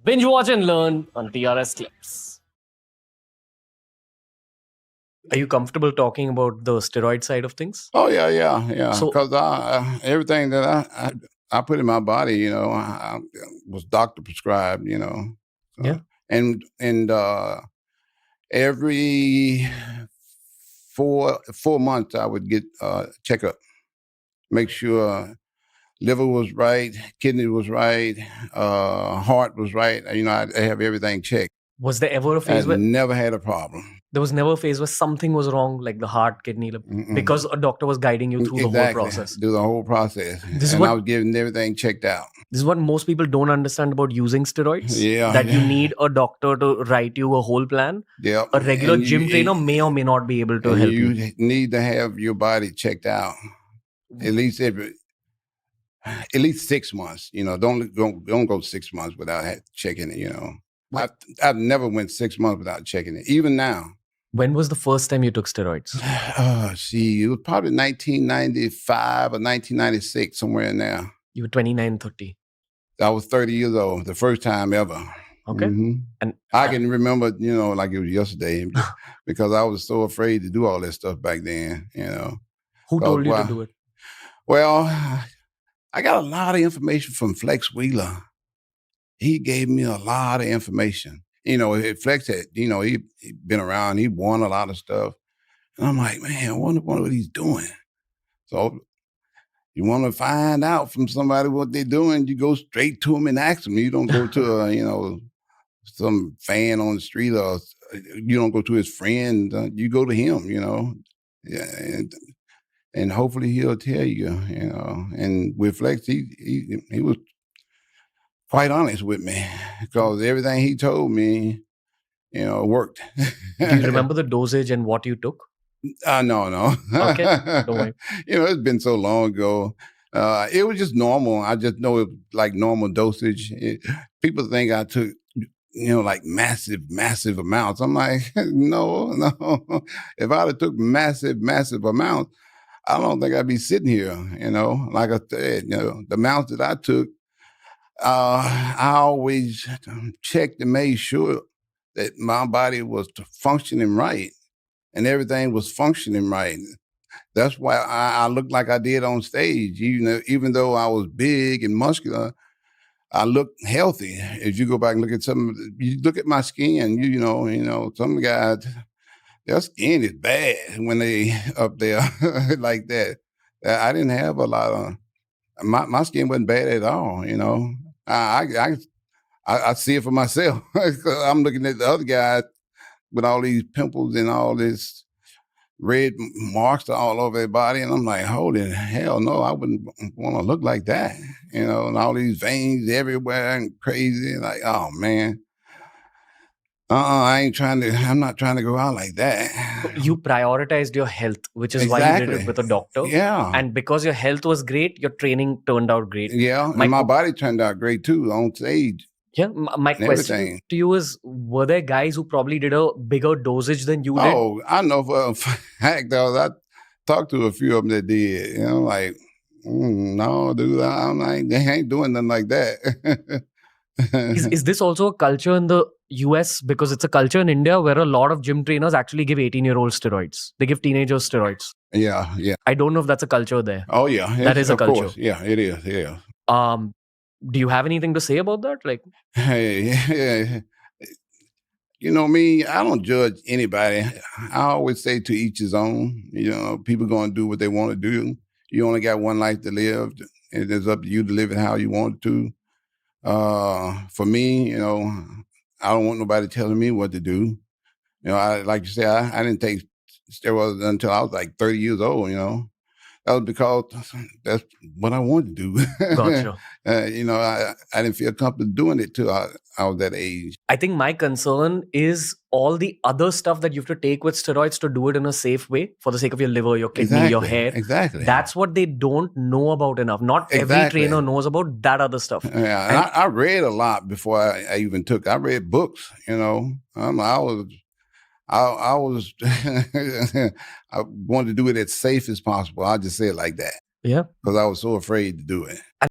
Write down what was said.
Binge watch and learn on TRS Clips. Are you comfortable talking about the steroid side of things? Oh yeah. So- Because everything that I put in my body, I was doctor prescribed. Yeah. And every 4 months I would get a checkup, make sure liver was right, kidney was right, heart was right. I have everything checked. Was there ever a I phase where never had a problem. there was never a phase where something was wrong, like the heart, kidney, Mm-mm. because a doctor was guiding you through the whole process? Through the whole process. This is and what- I was getting everything checked out. This is what most people don't understand about using steroids. Yeah, That you yeah. need a doctor to write you a whole plan. Yep. A regular And gym trainer may or may not be able to and help you you. need to have your body checked out at least 6 months. Don't go 6 months without checking it. I've never went 6 months without checking it. Even now. When was the first time you took steroids? It was probably 1995 or 1996, somewhere in there. You were 29, 30. I was 30 years old, the first time ever. Okay. Mhm. And I can remember, like it was yesterday, because I was so afraid to do all that stuff back then. who told you why- to do it? Well, I got a lot of information from Flex Wheeler. He gave me a lot of information. Flex had, he'd been around, he won a lot of stuff. And I'm like, man, I wonder what he's doing. So you want to find out from somebody what they're doing, you go straight to them and ask them. You don't go to, some fan on the street, or you don't go to his friend. You go to him, Yeah, and hopefully he'll tell you, And with Flex, he was quite honest with me, because everything he told me, worked. Do you remember the dosage and what you took? No. Okay, don't worry. It's been so long ago. It was just normal. I just know it was like normal dosage. People think I took, like massive amounts. I'm like, no. If I'd have took massive amounts, I don't think I'd be sitting here. Like I said, the amounts that I took, I always checked and made sure that my body was functioning right, and everything was functioning right. That's why I looked like I did on stage. Even though I was big and muscular, I looked healthy. If you go back and look at you look at my skin, some guys, their skin is bad when they up there like that. I didn't have a lot of, my skin wasn't bad at all, I see it for myself. I'm looking at the other guys with all these pimples and all this red marks all over their body, and I'm like, holy hell no, I wouldn't want to look like that, and all these veins everywhere and crazy, like, oh man. I'm not trying to go out like that. You prioritized your health, which is why you did it Exactly. with a doctor. Yeah. And because your health was great, your training turned out great. Yeah, My and my co- body turned out great too on stage. Yeah. My And question everything. to you is, were there guys who probably did a bigger dosage than you did? Oh, I know for a fact, though. I talked to a few of them that did. Like, no, dude, I'm like, they ain't doing nothing like that. Is this also a culture in the US? Because it's a culture in India where a lot of gym trainers actually give 18-year-olds steroids. They give teenagers steroids. Yeah. I don't know if that's a culture there. Oh, yeah. That is a of culture. course. Yeah, it is. Yeah. Do you have anything to say about that? Like, Hey, me, I don't judge anybody. I always say to each his own. People going to do what they want to do. You only got one life to live. It is up to you to live it how you want to. For me, I don't want nobody telling me what to do. Like you say, I didn't take steroids until I was like 30 years old. That was because that's what I wanted to do. gotcha. I didn't feel comfortable doing it till I was that age. I think my concern is all the other stuff that you have to take with steroids to do it in a safe way for the sake of your liver, your kidney, your hair. Exactly. That's what they don't know about enough. Not every Exactly. trainer knows about that other stuff. Yeah, and I read a lot before I even took. I read books. I was I wanted to do it as safe as possible. I'll just say it like that. Yeah. Because I was so afraid to do it.